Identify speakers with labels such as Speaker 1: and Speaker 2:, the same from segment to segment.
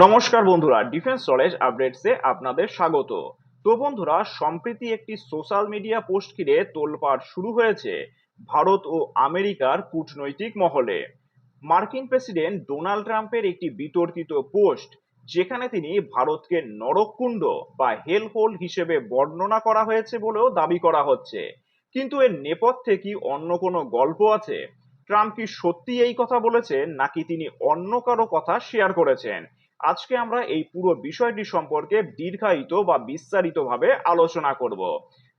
Speaker 1: নমস্কার বন্ধুরা, defence knowledge আপডেটসে আপনাদের স্বাগত। তো বন্ধুরা, সম্প্রতি একটি সোশ্যাল মিডিয়া পোস্ট ঘিরে তোলপাড় শুরু হয়েছে ভারত ও আমেরিকার কূটনৈতিক মহলে। মার্কিন প্রেসিডেন্ট ডোনাল্ড ট্রাম্পের একটি বিতর্কিত পোস্ট, যেখানে তিনি ভারতকে নরককুণ্ড বা হেল হোল হিসেবে বর্ণনা করা হয়েছে বলেও দাবি করা হচ্ছে। কিন্তু এর নেপথ্যে কি অন্য কোনো গল্প আছে? ট্রাম্প কি সত্যি এই কথা বলেছেন, নাকি তিনি অন্য কারো কথা শেয়ার করেছেন? আজকে আমরা এই পুরো বিষয়টি সম্পর্কে দীর্ঘায়িত বা বিস্তারিতভাবে আলোচনা করব।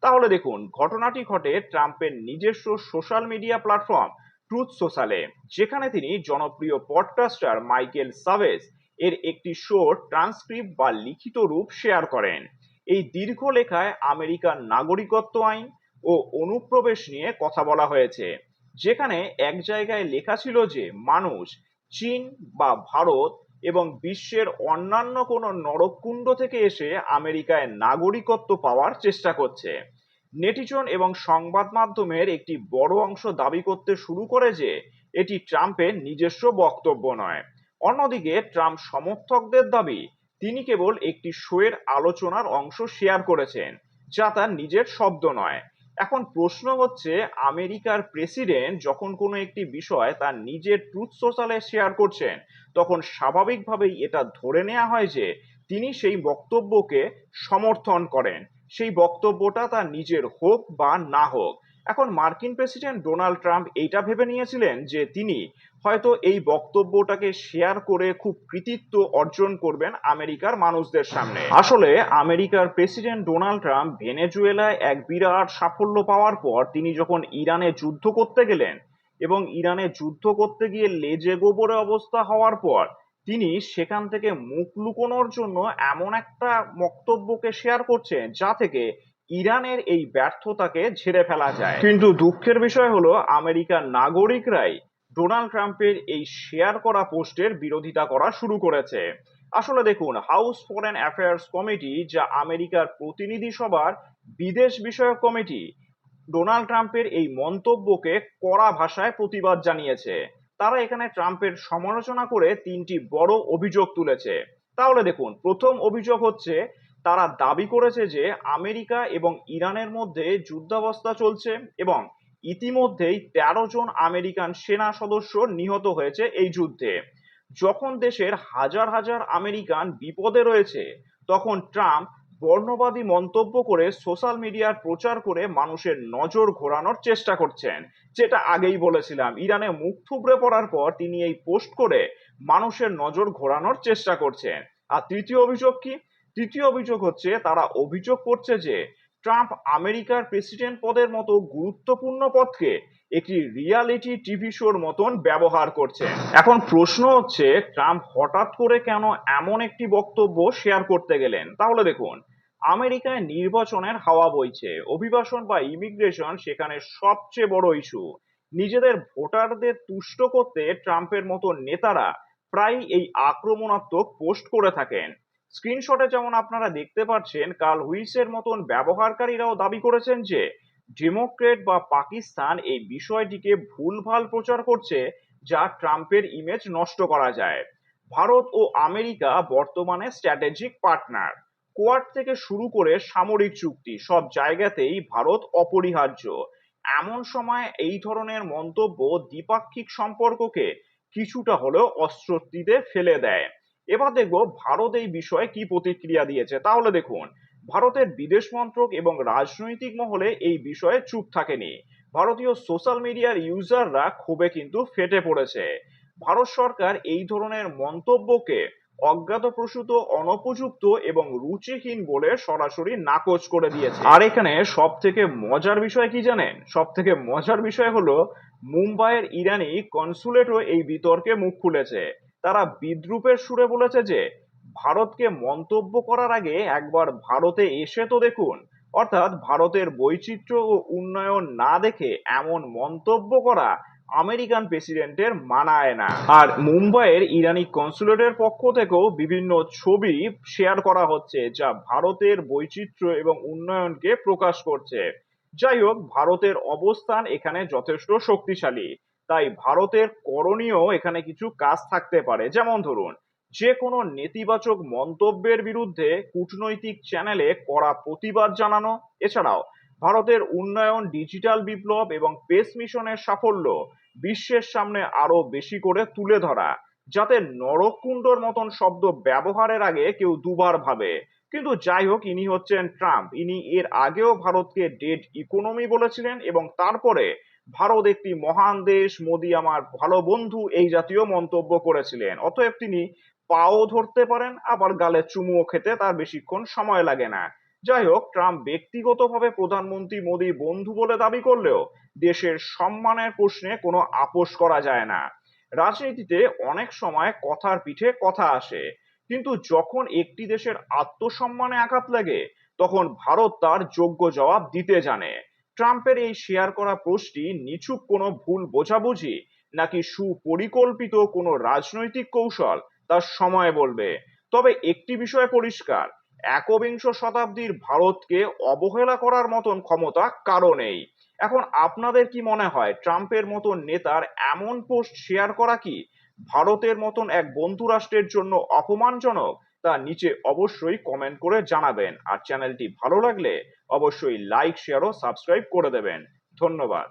Speaker 1: তাহলে দেখুন, ঘটনাটি ঘটে ট্রাম্পের নিজস্ব সোশ্যাল মিডিয়া প্ল্যাটফর্ম ট্রুথ সোশ্যালে, যেখানে তিনি জনপ্রিয় পডকাস্টার মাইকেল সাভেজ এর একটি শোর ট্রান্সক্রিপ্ট বা লিখিত রূপ শেয়ার করেন। এই দীর্ঘ লেখায় আমেরিকার নাগরিকত্ব আইন ও অনুপ্রবেশ নিয়ে কথা বলা হয়েছে, যেখানে এক জায়গায় লেখা ছিল যে মানুষ চীন বা ভারত এবং বিশ্বের অন্যান্য কোনো নরককুণ্ড থেকে এসে আমেরিকায় নাগরিকত্ব পাওয়ার চেষ্টা করছে। নেটিজন এবং সংবাদ মাধ্যমের একটি বড় অংশ দাবি করতে শুরু করে যে এটি ট্রাম্পের নিজস্ব বক্তব্য নয়। অন্যদিকে ট্রাম্প সমর্থকদের দাবি তিনি কেবল একটি শোয়ের আলোচনার অংশ শেয়ার করেছেন, যা তার নিজের শব্দ নয়। এখন প্রশ্ন হচ্ছে, আমেরিকার প্রেসিডেন্ট যখন কোনো একটি বিষয় তার নিজের ট্রুথ সোশ্যালে শেয়ার করছেন, তখন স্বাভাবিকভাবেই এটা ধরে নেওয়া হয় যে তিনি সেই বক্তব্যকে সমর্থন করেন, সেই বক্তব্যটা তার নিজের হোক বা না হোক। এখন মার্কিন প্রেসিডেন্ট ডোনাল্ড ট্রাম্প এইটা ভেবে নিয়েছিলেন যে তিনি হয়তো এই বক্তব্যটাকে শেয়ার করে খুব কৃতিত্ব অর্জন করবেন আমেরিকার মানুষদের সামনে। আসলে আমেরিকার প্রেসিডেন্ট ডোনাল্ড ট্রাম্প ভেনেজুয়েলায় এক বিরাট সাফল্য পাওয়ার পর তিনি যখন ইরানে যুদ্ধ করতে গেলেন এবং ইরানে যুদ্ধ করতে গিয়ে লেজে গোবরে অবস্থা হওয়ার পর তিনি সেখান থেকে মুখ লুকোনোর জন্য এমন একটা বক্তব্যকে শেয়ার করছেন যা থেকে ইরানের এই ব্যর্থতাকে ঝেড়ে ফেলা যায়। কিন্তু দুঃখের বিষয় হলো, আমেরিকার নাগরিকরাই ডোনাল্ড ট্রাম্পের এই শেয়ার করা পোস্টের বিরোধিতা করা শুরু করেছে। আসলে দেখুন, হাউস ফরেন অ্যাফেয়ার্স কমিটি, যা আমেরিকার প্রতিনিধি সভার বিদেশ বিষয়ক কমিটি, ডোনাল্ড ট্রাম্পের এই মন্তব্যকে কড়া ভাষায় প্রতিবাদ জানিয়েছে। তারা এখানে ট্রাম্পের সমালোচনা করে তিনটি বড় অভিযোগ তুলেছে। তাহলে দেখুন, প্রথম অভিযোগ হচ্ছে, তারা দাবি করেছে যে আমেরিকা এবং ইরানের মধ্যে যুদ্ধাবস্থা চলছে এবং ইতিমধ্যেই 13 জন আমেরিকান সেনা সদস্য নিহত হয়েছে এই যুদ্ধে। যখন দেশের হাজার হাজার আমেরিকান বিপদে রয়েছে, তখন ট্রাম্প বর্ণবাদী মন্তব্য করে সোশ্যাল মিডিয়ার প্রচার করে মানুষের নজর ঘোরানোর চেষ্টা করছেন। যেটা আগেই বলেছিলাম, ইরানে মুখ থুবড়ে পড়ার পর তিনি এই পোস্ট করে মানুষের নজর ঘোরানোর চেষ্টা করছেন। আর তৃতীয় অভিযোগ কি? তৃতীয় অভিযোগ হচ্ছে, তারা অভিযোগ করছে যে ট্রাম্প আমেরিকার প্রেসিডেন্ট পদের মতো গুরুত্বপূর্ণ পদকে একটি রিয়ালিটি টিভি শোর মতন ব্যবহার করছেন। এখন প্রশ্ন হচ্ছে, ট্রাম্প হঠাৎ করে কেন এমন একটি বক্তব্য শেয়ার করতে গেলেন? তাহলে দেখুন, আমেরিকায় নির্বাচনের হাওয়া বইছে, অভিবাসন বা ইমিগ্রেশন সেখানে সবচেয়ে বড় ইস্যু। নিজেদের ভোটারদের তুষ্ট করতে ট্রাম্পের মতো নেতারা প্রায় এই আক্রমণাত্মক পোস্ট করে থাকেন। স্ক্রিনশটে যেমন আপনারা দেখতে পাচ্ছেন, কার্ল হুইসের মতন ব্যবহারকারীরাও দাবি করেছেন যে ডেমোক্রেট বা পাকিস্তান এই বিষয়টিকে ভুলভাল প্রচার করছে, যা ট্রাম্পের ইমেজ নষ্ট করা যায়। ভারত ও আমেরিকা বর্তমানে স্ট্র্যাটেজিক পার্টনার। কোয়াড থেকে শুরু করে সামরিক চুক্তি, সব জায়গাতেই ভারত অপরিহার্য। এমন সময় এই ধরনের মন্তব্য দ্বিপাক্ষিক সম্পর্ককে কিছুটা হলেও অস্বস্তিতে ফেলে দেয়। এবার দেখবো ভারত এই বিষয়ে কি প্রতিক্রিয়া দিয়েছে। তাহলে দেখুন, ভারতের বিদেশ মন্ত্রক এবং রাজনৈতিক মহলে এই বিষয়ে চুপ থাকেনি। ভারতীয় সোশ্যাল মিডিয়ার ইউজাররা ক্ষোভে কিন্তু ফেটে পড়েছে। ভারত সরকার এই ধরনের মন্তব্যকে অজ্ঞাতপ্রসূত, অনুপযুক্ত এবং রুচিহীন বলে সরাসরি নাকচ করে দিয়েছে। আর এখানে সব থেকে মজার বিষয় কি জানেন? সব থেকে মজার বিষয় হলো, মুম্বাইয়ের ইরানি কনসুলেটও এই বিতর্কে মুখ খুলেছে। তারা বিদ্রূপের সুরে বলেছে যে ভারতকে মন্তব্য করার আগে একবার ভারতে এসে তো দেখুন। অর্থাৎ ভারতের বৈচিত্র্য ও উন্নয়ন না দেখে এমন মন্তব্য করা আমেরিকান প্রেসিডেন্টের মানায় না। আর মুম্বাইয়ের ইরানি কনসুলেটের পক্ষ থেকেও বিভিন্ন ছবি শেয়ার করা হচ্ছে, যা ভারতের বৈচিত্র্য এবং উন্নয়নকে প্রকাশ করছে। যাই হোক, ভারতের অবস্থান এখানে যথেষ্ট শক্তিশালী, তাই ভারতের করণীয় এখানে কিছু কাজ থাকতে পারে। যেমন ধরুন, যে কোনো নেতিবাচক মন্তব্যের বিরুদ্ধে কূটনৈতিক চ্যানেলে কড়া প্রতিবাদ জানানো, এছাড়াও ভারতের উন্নয়ন, ডিজিটাল বিপ্লব এবং স্পেস মিশনের সাফল্য বিশ্বের সামনে আরো বেশি করে তুলে ধরা, যাতে নরকুণ্ডর মতন শব্দ ব্যবহারের আগে কেউ দুবার ভাবে। কিন্তু যাই হোক, ইনি হচ্ছেন ট্রাম্প। ইনি এর আগেও ভারতকে ডেড ইকোনমি বলেছিলেন এবং তারপরে ভারত একটি মহান দেশ, মোদি আমার ভালো বন্ধু, এই জাতীয় মন্তব্য করেছিলেন। অতএব তিনি পাও ধরতে পারেন, আবার গালে চুমুও খেতে তার বেশিক্ষণ সময় লাগে না। যাই হোক, ট্রাম্প ব্যক্তিগতভাবে প্রধানমন্ত্রী মোদি বন্ধু বলে দাবি করলেও দেশের সম্মানের প্রশ্নে কোনো আপোষ করা যায় না। রাজনীতিতে অনেক সময় কথার পিঠে কথা আসে, কিন্তু যখন একটি দেশের আত্মসম্মানে আঘাত লাগে তখন ভারত তার যোগ্য জবাব দিতে জানে। ট্রাম্পের এই শেয়ার করা পোস্টটি নিছক কোনো ভুল বোঝাবুঝি নাকি সুপরিকল্পিত কোনো রাজনৈতিক কৌশল, তা সময় বলবে। তবে একটি বিষয় পরিষ্কার, একবিংশ শতাব্দীর ভারতকে অবহেলা করার মতন ক্ষমতা কারো নেই। এখন আপনাদের কি মনে হয়, ট্রাম্পের মতন নেতার এমন পোস্ট শেয়ার করা কি ভারতের মতন এক বন্ধু রাষ্ট্রের জন্য অপমানজনক? তা নিচে অবশ্যই কমেন্ট করে জানাবেন। আর চ্যানেলটি ভালো লাগলে অবশ্যই লাইক, শেয়ার ও সাবস্ক্রাইব করে দেবেন। ধন্যবাদ।